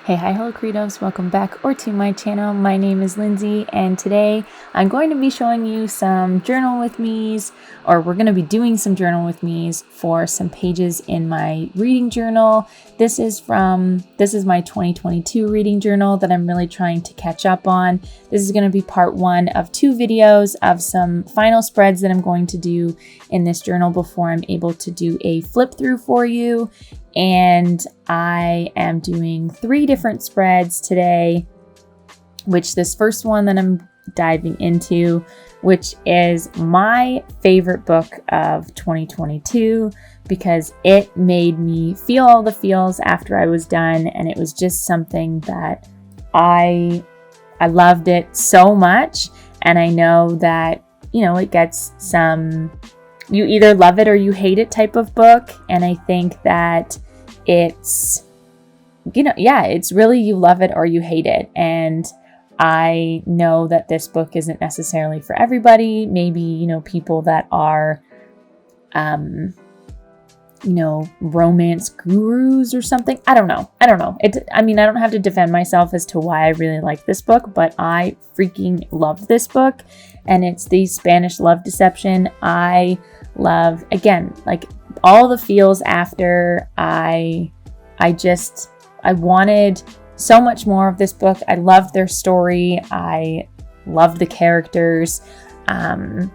Hey, hi, hello creatives, welcome back or to my channel. My name is Lindsay and today I'm going to be showing you some journal with me's, or we're going to be doing some journal with me's for some pages in my reading journal. This is my 2022 reading journal that I'm really trying to catch up on. This is going to be part one of 2 videos of some final spreads that I'm going to do in this journal before I'm able to do a flip through for you. And I am doing 3 different spreads today, which this first one that I'm diving into, which is my favorite book of 2022 because it made me feel all the feels after I was done, and it was just something that I loved it so much. And I know that, it gets some, you either love it or you hate it type of book. And I think that it's, it's really you love it or you hate it. And I know that this book isn't necessarily for everybody. Maybe, people that are, romance gurus or something. I don't know. I don't have to defend myself as to why I really like this book, but I freaking love this book. And it's the Spanish love deception. I love, again, like all the feels after. I wanted so much more of this book. I loved their story. I loved the characters. I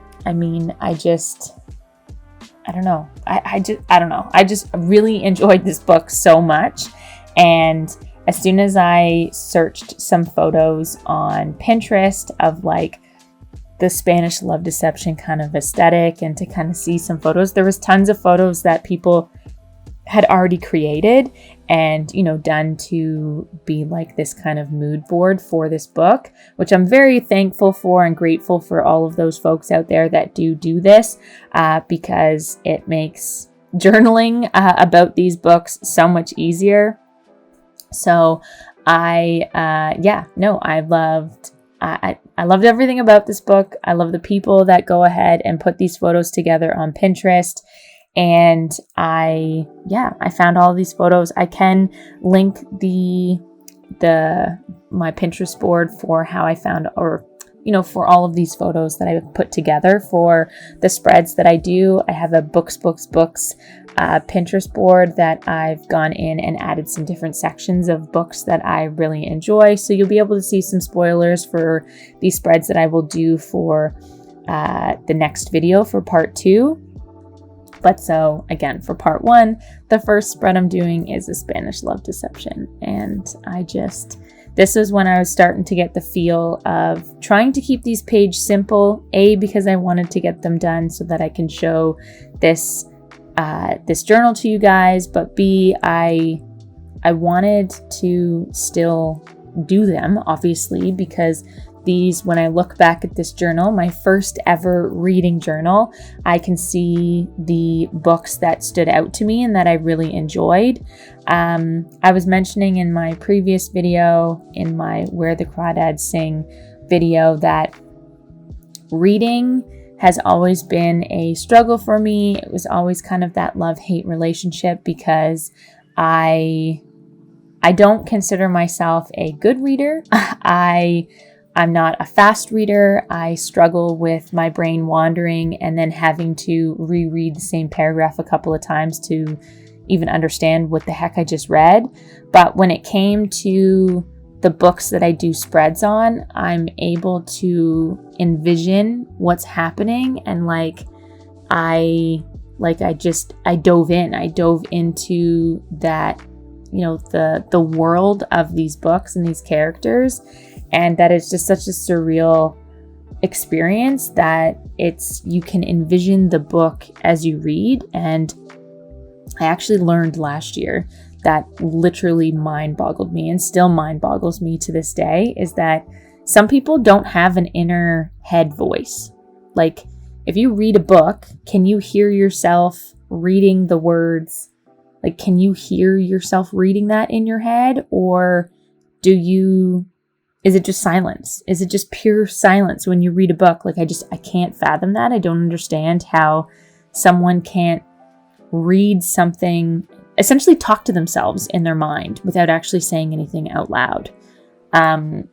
just really enjoyed this book so much. And as soon as I searched some photos on Pinterest of like the Spanish love deception kind of aesthetic and to kind of see some photos, there was tons of photos that people had already created and, done to be like this kind of mood board for this book, which I'm very thankful for and grateful for all of those folks out there that do this, because it makes journaling about these books so much easier. So I loved everything about this book. I love the people that go ahead and put these photos together on Pinterest. And I found all these photos. I can link my Pinterest board for how I found, or for all of these photos that I put together for the spreads that I do. I have a books Pinterest board that I've gone in and added some different sections of books that I really enjoy. So you'll be able to see some spoilers for these spreads that I will do for the next video for part 2. But so again, for part 1, the first spread I'm doing is the Spanish love deception. And this is when I was starting to get the feel of trying to keep these pages simple, A, because I wanted to get them done so that I can show this journal to you guys, but B, I wanted to still do them, obviously, because these, when I look back at this journal, my first ever reading journal, I can see the books that stood out to me and that I really enjoyed. I was mentioning in my previous video, in my Where the Crawdads Sing video, that reading has always been a struggle for me. It was always kind of that love-hate relationship because I don't consider myself a good reader. I'm not a fast reader. I struggle with my brain wandering and then having to reread the same paragraph a couple of times to even understand what the heck I just read. But when it came to the books that I do spreads on, I'm able to envision what's happening, and I dove into that, the world of these books and these characters. And that is just such a surreal experience that you can envision the book as you read. And I actually learned last year that literally mind boggled me and still mind boggles me to this day, is that some people don't have an inner head voice. Like, if you read a book, can you hear yourself reading the words? Like, can you hear yourself reading that in your head? Or is it just silence? Is it just pure silence when you read a book? Like, I can't fathom that. I don't understand how someone can't read something essentially talk to themselves in their mind without actually saying anything out loud.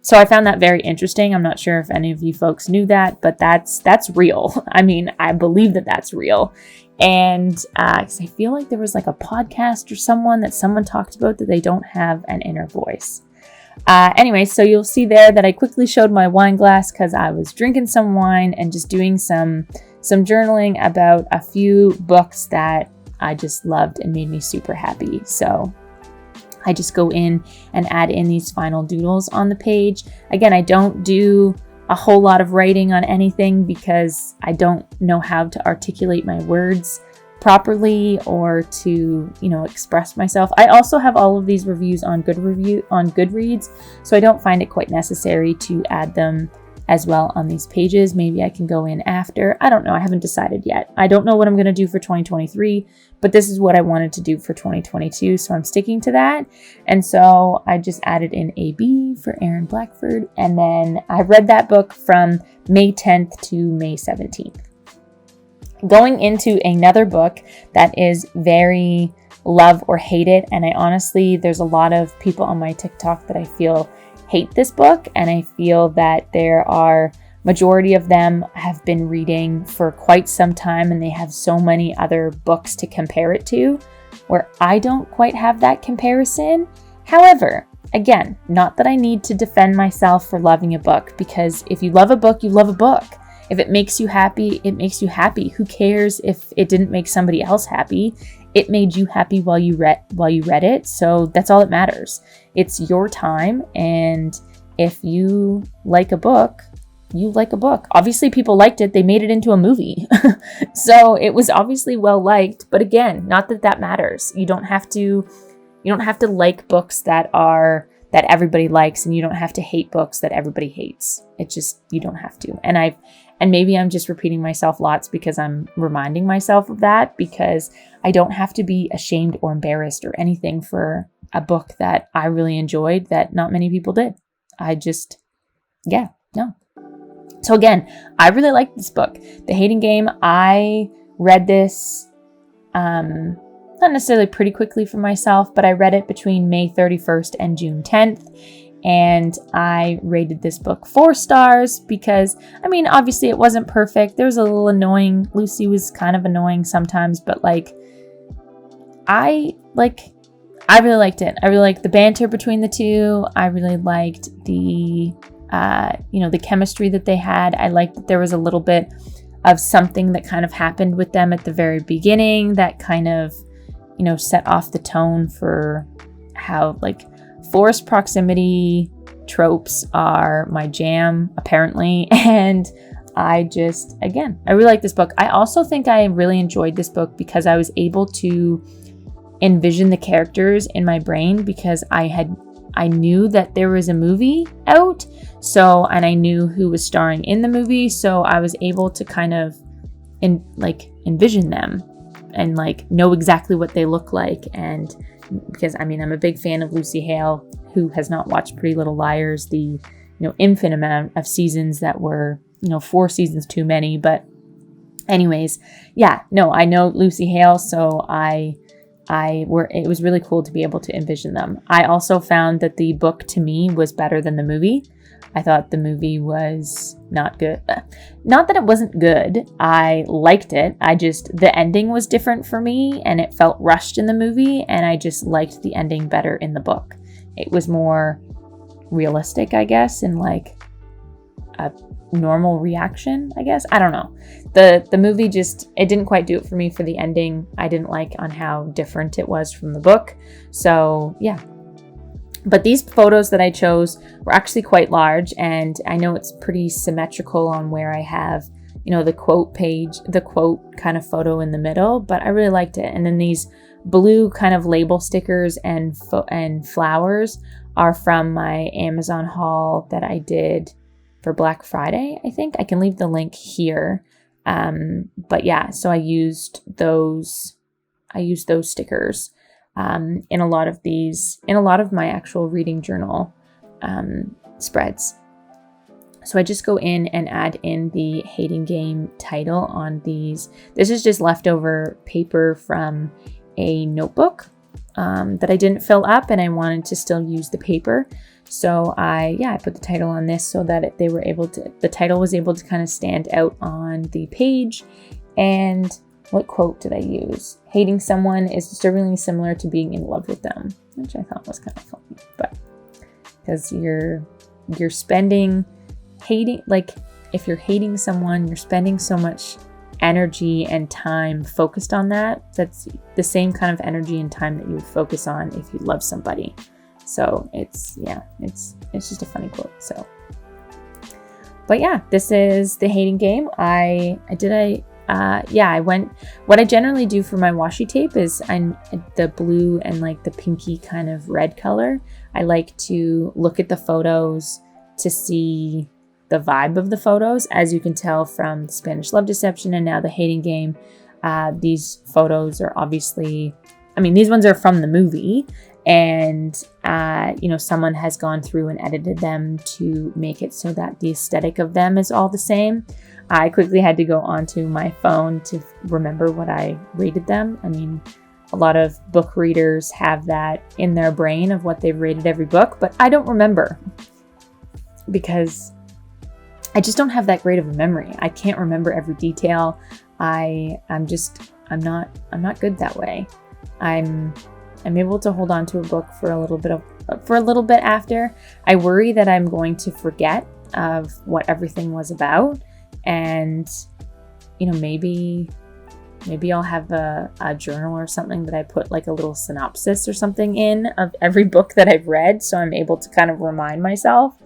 So I found that very interesting. I'm not sure if any of you folks knew that, but that's real. I mean, I believe that that's real. And 'cause I feel like there was like a podcast or someone talked about that they don't have an inner voice. Anyway, so you'll see there that I quickly showed my wine glass because I was drinking some wine and just doing some journaling about a few books that I just loved and made me super happy. So I just go in and add in these final doodles on the page. Again, I don't do a whole lot of writing on anything because I don't know how to articulate my words properly or to, express myself. I also have all of these reviews on Goodreads, so I don't find it quite necessary to add them as well on these pages. Maybe I can go in after. I don't know. I haven't decided yet. I don't know what I'm going to do for 2023, but this is what I wanted to do for 2022, so I'm sticking to that. And so I just added in AB for Aaron Blackford, and then I read that book from May 10th to May 17th. Going into another book that is very love or hate it, and I honestly, there's a lot of people on my TikTok that I feel hate this book, and I feel that there are majority of them have been reading for quite some time and they have so many other books to compare it to, where I don't quite have that comparison. However, again, not that I need to defend myself for loving a book, because if you love a book, you love a book. If it makes you happy, it makes you happy. Who cares if it didn't make somebody else happy? It made you happy while you read it, so that's all that matters. It's your time, and if you like a book, you like a book. Obviously, people liked it. They made it into a movie. So it was obviously well liked, but again, not that that matters. You don't have to like books that everybody likes, and you don't have to hate books that everybody hates. It's just, you don't have to. And maybe I'm just repeating myself lots because I'm reminding myself of that, because I don't have to be ashamed or embarrassed or anything for a book that I really enjoyed that not many people did. No. So again, I really liked this book, The Hating Game. I read this, not necessarily pretty quickly for myself, but I read it between May 31st and June 10th. And I rated this book 4 stars because, obviously it wasn't perfect. There was a little annoying. Lucy was kind of annoying sometimes, but I really liked it. I really liked the banter between the two. I really liked the chemistry that they had. I liked that there was a little bit of something that kind of happened with them at the very beginning that kind of, set off the tone for how, forced proximity tropes are my jam, apparently. And I really like this book. I also think I really enjoyed this book because I was able to envision the characters in my brain, because I knew that there was a movie out, and I knew who was starring in the movie, so I was able to kind of envision them and know exactly what they look like. And because I'm a big fan of Lucy Hale. Who has not watched Pretty Little Liars, the infinite amount of seasons that were 4 seasons too many. But anyways, I know Lucy Hale, so it was really cool to be able to envision them. I also found that the book to me was better than the movie. I thought the movie was not good. Not that it wasn't good. I liked it. The ending was different for me and it felt rushed in the movie, and I just liked the ending better in the book. It was more realistic, I guess, and a normal reaction, I guess. I don't know. The movie it didn't quite do it for me for the ending. I didn't like on how different it was from the book. So yeah. But these photos that I chose were actually quite large, and I know it's pretty symmetrical on where I have, the quote page, the quote kind of photo in the middle, but I really liked it. And then these blue kind of label stickers and flowers are from my Amazon haul that I did for Black Friday, I think. I can leave the link here. But yeah, so I used those stickers in a lot of my actual reading journal spreads. So I just go in and add in the Hating Game title on these. This is just leftover paper from a notebook that I didn't fill up, and I wanted to still use the paper. So I put the title on this so that the title was able to kind of stand out on the page. And what quote did I use? Hating someone is disturbingly similar to being in love with them, which I thought was kind of funny. But because you're spending if you're hating someone, you're spending so much energy and time focused on that. That's the same kind of energy and time that you would focus on if you love somebody. So it's just a funny quote. So, but yeah, this is the hating game. I went, what I generally do for my washi tape is the blue and like the pinky kind of red color. I like to look at the photos to see the vibe of the photos. As you can tell from the Spanish Love Deception and now the hating game, these photos are obviously, these ones are from the movie, and someone has gone through and edited them to make it so that the aesthetic of them is all the same. I quickly had to go onto my phone to remember what I rated them. A lot of book readers have that in their brain of what they've rated every book, but I don't remember because I just don't have that great of a memory. I can't remember every detail. I'm not good that way. I'm able to hold on to a book for a little bit after. I worry that I'm going to forget of what everything was about, and maybe I'll have a journal or something that I put like a little synopsis or something in of every book that I've read, so I'm able to kind of remind myself.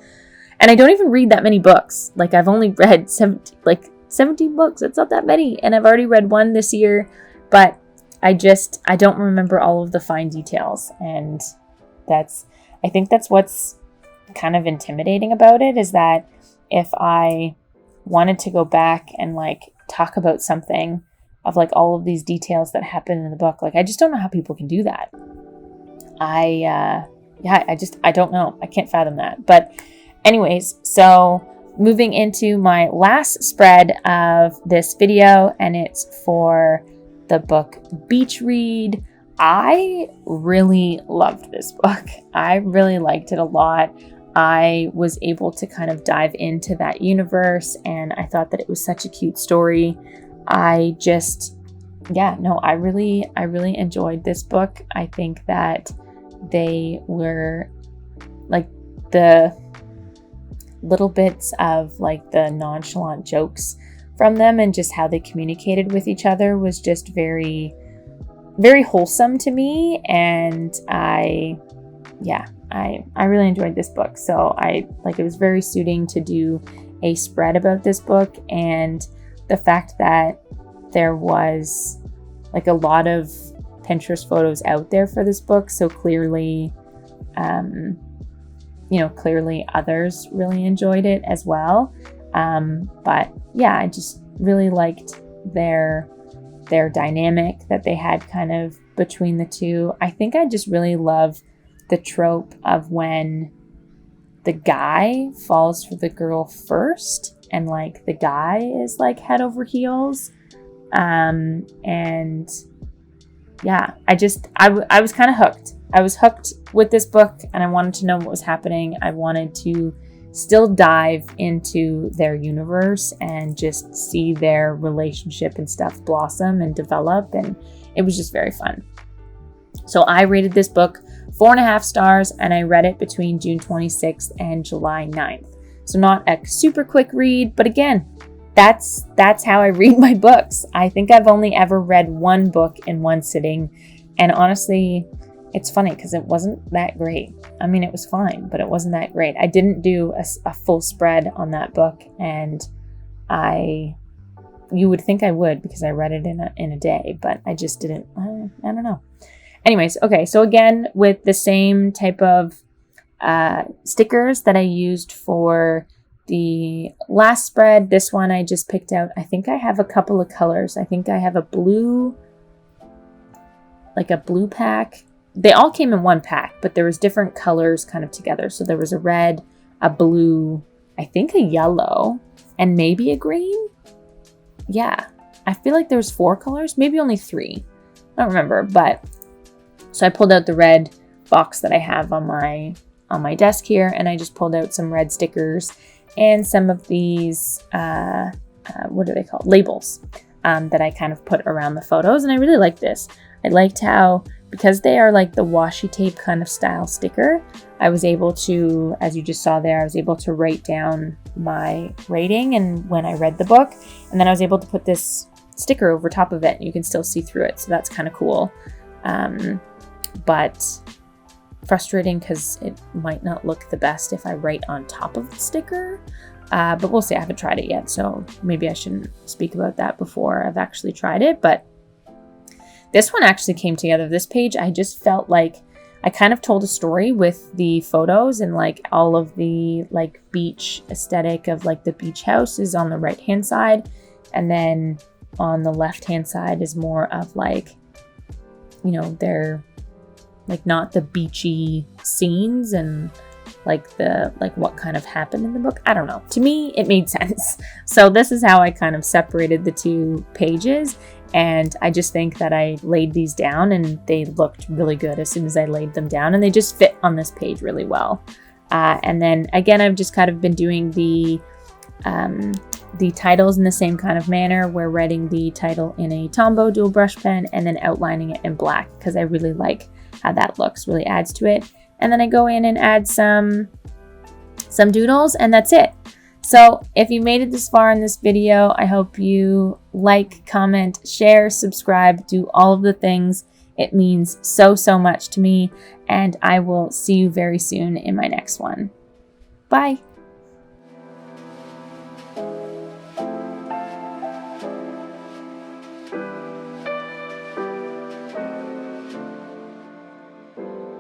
And I don't even read that many books. Like, I've only read 17 books. It's not that many. And I've already read one this year, but I don't remember all of the fine details. And I think that's what's kind of intimidating about it, is that if I wanted to go back and like talk about something of like all of these details that happen in the book, like I just don't know how people can do that. I don't know. I can't fathom that. But anyways, so moving into my last spread of this video, and it's for the book Beach Read. I really loved this book. I really liked it a lot. I was able to kind of dive into that universe, and I thought that it was such a cute story. I really enjoyed this book. I think that they were like the little bits of like the nonchalant jokes from them and just how they communicated with each other was just very, very wholesome to me. And I really enjoyed this book. So it was very suiting to do a spread about this book, and the fact that there was like a lot of Pinterest photos out there for this book. So clearly, clearly others really enjoyed it as well. But yeah, I just really liked their dynamic that they had kind of between the two. I think I just really love the trope of when the guy falls for the girl first, and like the guy is like head over heels. And yeah, I was kind of hooked. I was hooked with this book, and I wanted to know what was happening. I wanted to still dive into their universe and just see their relationship and stuff blossom and develop, and it was just very fun. So I rated this book 4.5 stars, and I read it between June 26th and July 9th. So not a super quick read, but again, that's how I read my books. I think I've only ever read one book in one sitting, and honestly, it's funny because it wasn't that great. It was fine, but it wasn't that great. I didn't do a full spread on that book, and you would think I would because I read it in a day, but I just didn't. I don't know. Anyways, okay, so again, with the same type of stickers that I used for the last spread, this one I just picked out. I think I have a couple of colors. I think I have a blue pack. They all came in one pack, but there was different colors kind of together. So there was a red, a blue, I think a yellow, and maybe a green. Yeah, I feel like there was 4 colors, maybe only 3. I don't remember, but So I pulled out the red box that I have on my desk here, and I just pulled out some red stickers and some of these, what are they called? Labels that I kind of put around the photos. And I really like this. I liked how, because they are like the washi tape kind of style sticker, I was able to, as you just saw there, I was able to write down my rating and when I read the book. And then I was able to put this sticker over top of it and you can still see through it. So that's kind of cool. But frustrating because it might not look the best if I write on top of the sticker. But we'll see. I haven't tried it yet, so maybe I shouldn't speak about that before I've actually tried it. But this one actually came together. This page, I just felt like I kind of told a story with the photos, and like all of the like beach aesthetic of like the beach house is on the right hand side, and then on the left hand side is more of like, you know, they're like not the beachy scenes and like what kind of happened in the book. I don't know. To me, it made sense. So this is how I kind of separated the two pages. And I just think that I laid these down and they looked really good as soon as I laid them down, and they just fit on this page really well. And then again, I've just kind of been doing the titles in the same kind of manner. We're writing the title in a Tombow dual brush pen and then outlining it in black because I really like how that looks, really adds to it. And then I go in and add some doodles, and that's it. So if you made it this far in this video, I hope you like, comment, share, subscribe, do all of the things. It means so, so much to me, and I will see you very soon in my next one. Bye.